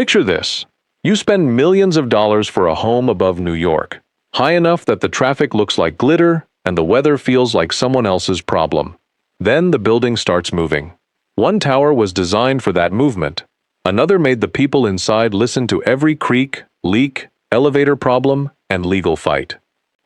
Picture this. You spend millions of dollars for a home above New York, high enough that the traffic looks like glitter and the weather feels like someone else's problem. Then the building starts moving. One tower was designed for that movement. Another made the people inside listen to every creak, leak, elevator problem, and legal fight.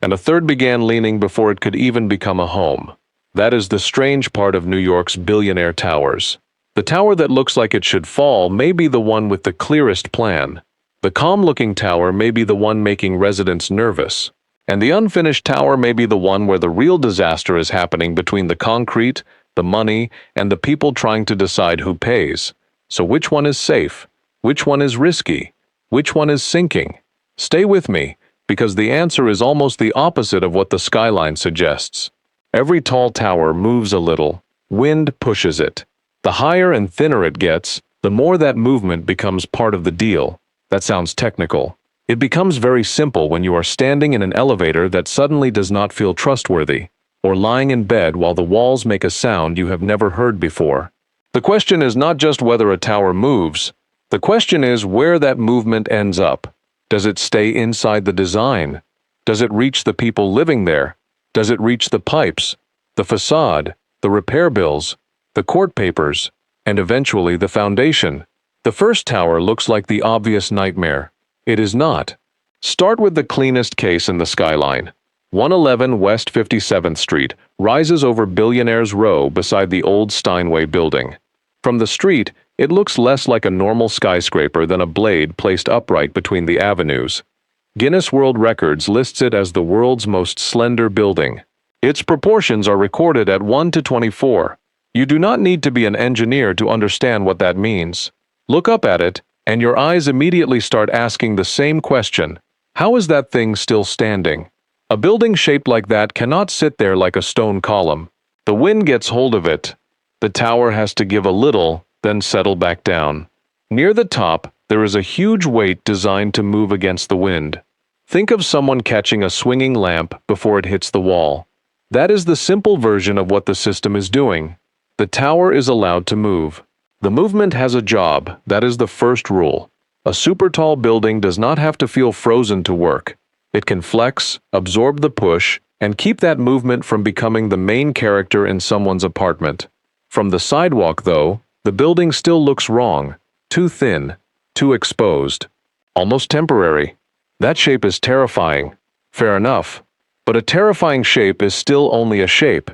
And a third began leaning before it could even become a home. That is the strange part of New York's billionaire towers. The tower that looks like it should fall may be the one with the clearest plan. The calm-looking tower may be the one making residents nervous. And the unfinished tower may be the one where the real disaster is happening between the concrete, the money, and the people trying to decide who pays. So which one is safe? Which one is risky? Which one is sinking? Stay with me, because the answer is almost the opposite of what the skyline suggests. Every tall tower moves a little. Wind pushes it. The higher and thinner it gets, the more that movement becomes part of the deal. That sounds technical. It becomes very simple when you are standing in an elevator that suddenly does not feel trustworthy, or lying in bed while the walls make a sound you have never heard before. The question is not just whether a tower moves. The question is where that movement ends up. Does it stay inside the design? Does it reach the people living there? Does it reach the pipes, the facade, the repair bills, the court papers, and eventually the foundation? The first tower looks like the obvious nightmare. It is not. Start with the cleanest case in the skyline. 111 West 57th Street rises over Billionaire's Row beside the old Steinway building. From the street, it looks less like a normal skyscraper than a blade placed upright between the avenues. Guinness World Records lists it as the world's most slender building. Its proportions are recorded at 1:24. You do not need to be an engineer to understand what that means. Look up at it, and your eyes immediately start asking the same question. How is that thing still standing? A building shaped like that cannot sit there like a stone column. The wind gets hold of it. The tower has to give a little, then settle back down. Near the top, there is a huge weight designed to move against the wind. Think of someone catching a swinging lamp before it hits the wall. That is the simple version of what the system is doing. The tower is allowed to move. The movement has a job. That is the first rule. A super tall building does not have to feel frozen to work. It can flex, absorb the push, and keep that movement from becoming the main character in someone's apartment. From the sidewalk, though, the building still looks wrong. Too thin, too exposed. Almost temporary. That shape is terrifying. Fair enough. But a terrifying shape is still only a shape.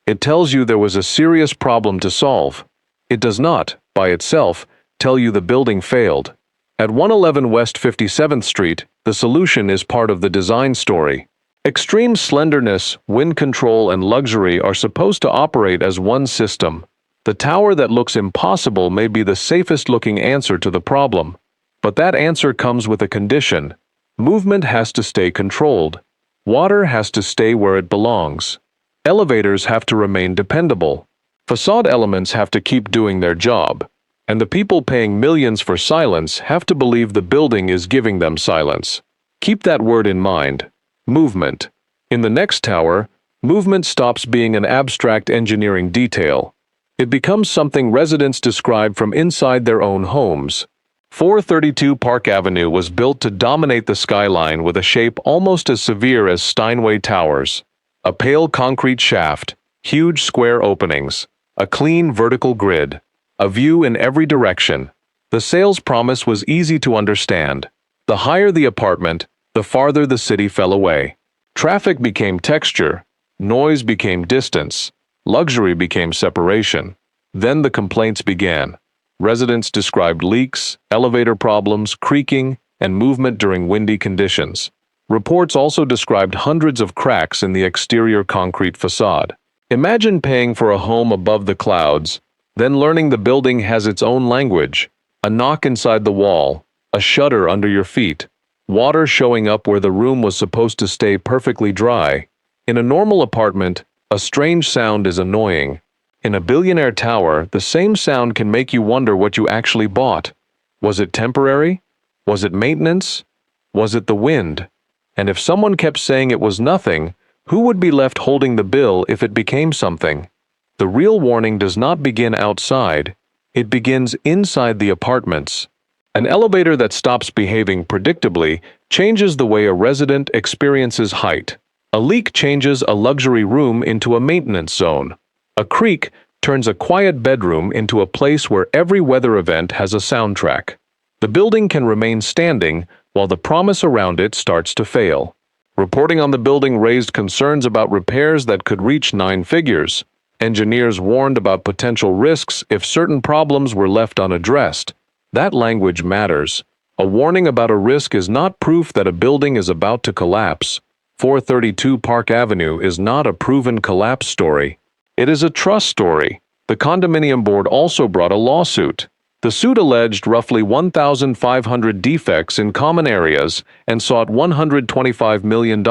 It tells you there was a serious problem to solve. It does not, by itself, tell you the building failed. At 111 West 57th Street, the solution is part of the design story. Extreme slenderness, wind control, and luxury are supposed to operate as one system. The tower that looks impossible may be the safest-looking answer to the problem. But that answer comes with a condition. Movement has to stay controlled. Water has to stay where it belongs. Elevators have to remain dependable. Facade elements have to keep doing their job. And the people paying millions for silence have to believe the building is giving them silence. Keep that word in mind. Movement. In the next tower, movement stops being an abstract engineering detail. It becomes something residents describe from inside their own homes. 432 Park Avenue was built to dominate the skyline with a shape almost as severe as Steinway Towers. A pale concrete shaft, huge square openings, a clean vertical grid, a view in every direction. The sales promise was easy to understand. The higher the apartment, the farther the city fell away. Traffic became texture, noise became distance, luxury became separation. Then the complaints began. Residents described leaks, elevator problems, creaking, and movement during windy conditions. Reports also described hundreds of cracks in the exterior concrete facade. Imagine paying for a home above the clouds, then learning the building has its own language, a knock inside the wall, a shudder under your feet, water showing up where the room was supposed to stay perfectly dry. In a normal apartment, a strange sound is annoying. In a billionaire tower, the same sound can make you wonder what you actually bought. Was it temporary? Was it maintenance? Was it the wind? And if someone kept saying it was nothing, who would be left holding the bill if it became something? The real warning does not begin outside. It begins inside the apartments. An elevator that stops behaving predictably changes the way a resident experiences height. A leak changes a luxury room into a maintenance zone. A creak turns a quiet bedroom into a place where every weather event has a soundtrack. The building can remain standing while the promise around it starts to fail. Reporting on the building raised concerns about repairs that could reach 9 figures. Engineers warned about potential risks if certain problems were left unaddressed. That language matters. A warning about a risk is not proof that a building is about to collapse. 432 Park Avenue is not a proven collapse story. It is a trust story. The condominium board also brought a lawsuit. The suit alleged roughly 1,500 defects in common areas and sought $125 million,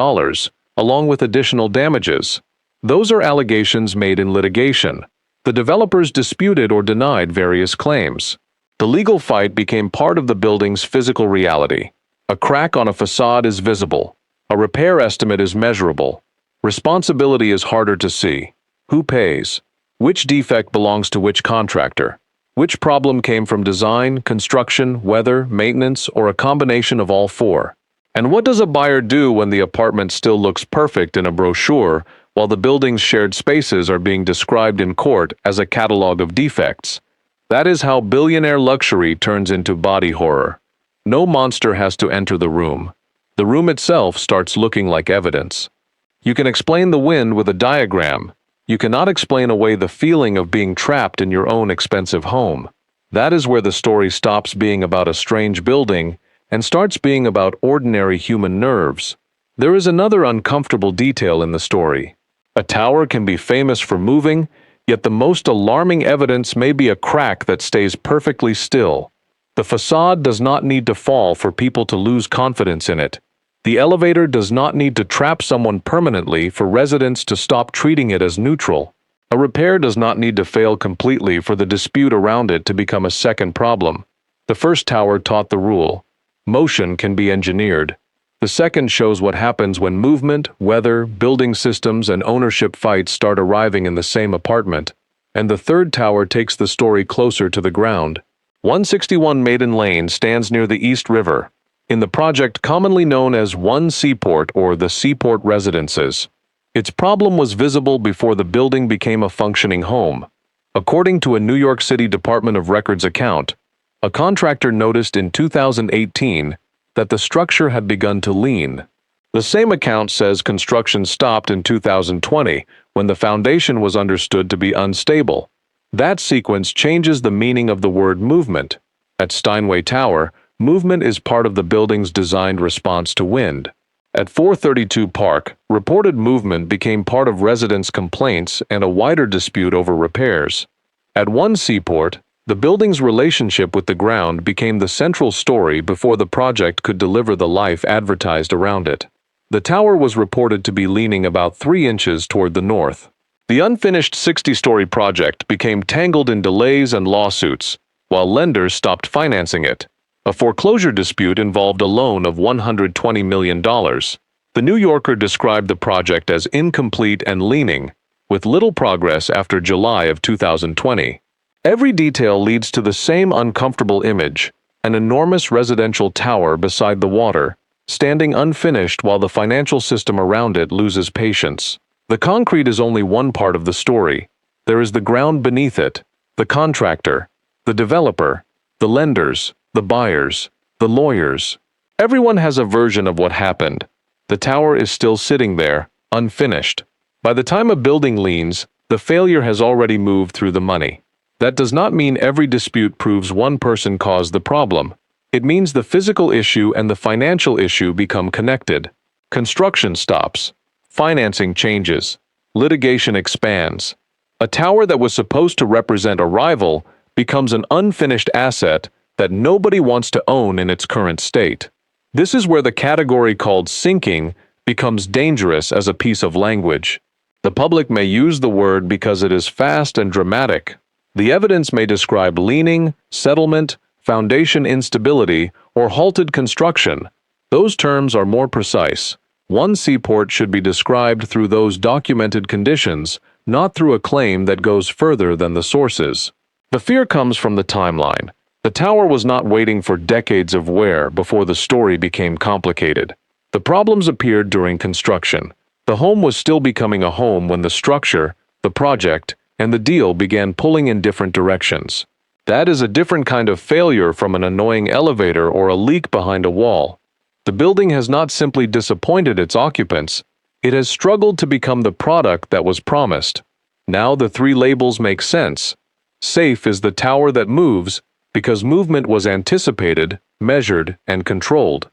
along with additional damages. Those are allegations made in litigation. The developers disputed or denied various claims. The legal fight became part of the building's physical reality. A crack on a facade is visible. A repair estimate is measurable. Responsibility is harder to see. Who pays? Which defect belongs to which contractor? Which problem came from design, construction, weather, maintenance, or a combination of all four? And what does a buyer do when the apartment still looks perfect in a brochure while the building's shared spaces are being described in court as a catalog of defects? That is how billionaire luxury turns into body horror. No monster has to enter the room. The room itself starts looking like evidence. You can explain the wind with a diagram. You cannot explain away the feeling of being trapped in your own expensive home. That is where the story stops being about a strange building and starts being about ordinary human nerves. There is another uncomfortable detail in the story. A tower can be famous for moving, yet the most alarming evidence may be a crack that stays perfectly still. The facade does not need to fall for people to lose confidence in it. The elevator does not need to trap someone permanently for residents to stop treating it as neutral. A repair does not need to fail completely for the dispute around it to become a second problem. The first tower taught the rule. Motion can be engineered. The second shows what happens when movement, weather, building systems, and ownership fights start arriving in the same apartment. And the third tower takes the story closer to the ground. 161 Maiden Lane stands near the East River, in the project commonly known as One Seaport or the Seaport Residences. Its problem was visible before the building became a functioning home. According to a New York City Department of Records account, a contractor noticed in 2018 that the structure had begun to lean. The same account says construction stopped in 2020 when the foundation was understood to be unstable. That sequence changes the meaning of the word movement. At Steinway Tower, movement is part of the building's designed response to wind. At 432 Park, reported movement became part of residents' complaints and a wider dispute over repairs. At One Seaport, the building's relationship with the ground became the central story before the project could deliver the life advertised around it. The tower was reported to be leaning about 3 inches toward the north. The unfinished 60-story project became tangled in delays and lawsuits, while lenders stopped financing it. A foreclosure dispute involved a loan of $120 million. The New Yorker described the project as incomplete and leaning, with little progress after July of 2020. Every detail leads to the same uncomfortable image, an enormous residential tower beside the water, standing unfinished while the financial system around it loses patience. The concrete is only one part of the story. There is the ground beneath it, the contractor, the developer, the lenders, the buyers, the lawyers. Everyone has a version of what happened. The tower is still sitting there, unfinished. By the time a building leans, the failure has already moved through the money. That does not mean every dispute proves one person caused the problem. It means the physical issue and the financial issue become connected. Construction stops. Financing changes. Litigation expands. A tower that was supposed to represent a rival becomes an unfinished asset that nobody wants to own in its current state. This is where the category called sinking becomes dangerous as a piece of language. The public may use the word because it is fast and dramatic. The evidence may describe leaning, settlement, foundation instability, or halted construction. Those terms are more precise. One Seaport should be described through those documented conditions, not through a claim that goes further than the sources. The fear comes from the timeline. The tower was not waiting for decades of wear before the story became complicated. The problems appeared during construction. The home was still becoming a home when the structure, the project, and the deal began pulling in different directions. That is a different kind of failure from an annoying elevator or a leak behind a wall. The building has not simply disappointed its occupants, it has struggled to become the product that was promised. Now the three labels make sense. Safe is the tower that moves, because movement was anticipated, measured, and controlled.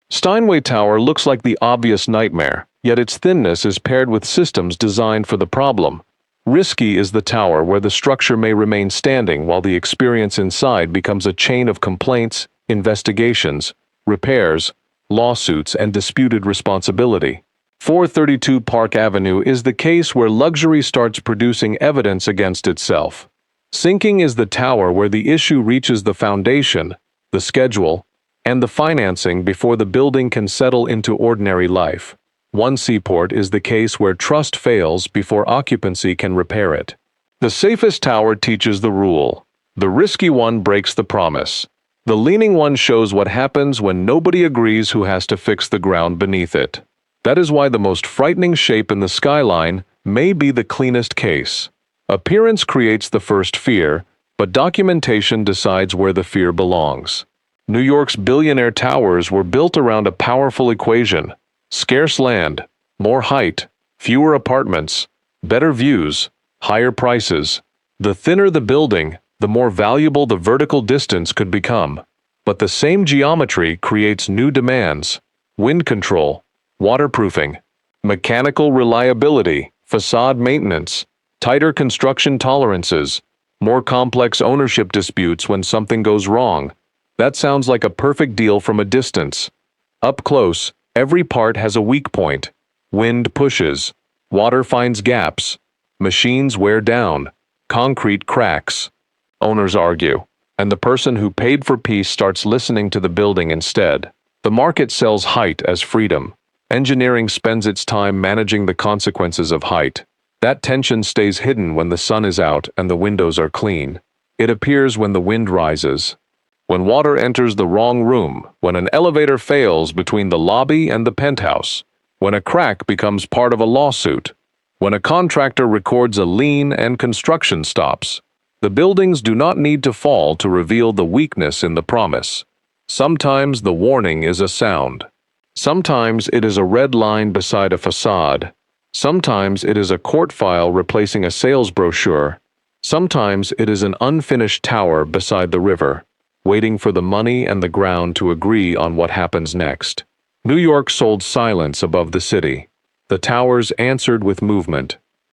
Steinway Tower looks like the obvious nightmare, yet its thinness is paired with systems designed for the problem. Risky is the tower where the structure may remain standing while the experience inside becomes a chain of complaints, investigations, repairs, lawsuits, and disputed responsibility. 432 Park Avenue is the case where luxury starts producing evidence against itself. Sinking is the tower where the issue reaches the foundation, the schedule, and the financing before the building can settle into ordinary life. One Seaport is the case where trust fails before occupancy can repair it. The safest tower teaches the rule. The risky one breaks the promise. The leaning one shows what happens when nobody agrees who has to fix the ground beneath it. That is why the most frightening shape in the skyline may be the cleanest case. Appearance creates the first fear, but documentation decides where the fear belongs. New York's Billionaire towers were built around a powerful equation: scarce land, more height, fewer apartments, better views, higher prices. The thinner the building, the more valuable the vertical distance could become. But the same geometry creates new demands: wind control, waterproofing, mechanical reliability, facade maintenance, tighter construction tolerances, more complex ownership disputes when something goes wrong. That sounds like a perfect deal from a distance. Up close, every part has a weak point. Wind pushes, water finds gaps, machines wear down, concrete cracks. Owners argue, and the person who paid for peace starts listening to the building instead. The market sells height as freedom. Engineering spends its time managing the consequences of height. That tension stays hidden when the sun is out and the windows are clean. It appears when the wind rises. When water enters the wrong room, when an elevator fails between the lobby and the penthouse, when a crack becomes part of a lawsuit, when a contractor records a lien and construction stops. The buildings do not need to fall to reveal the weakness in the promise. Sometimes the warning is a sound. Sometimes it is a red line beside a facade. Sometimes it is a court file replacing a sales brochure. Sometimes it is an unfinished tower beside the river, waiting for the money and the ground to agree on what happens next. New York sold silence above the city. The towers answered with movement.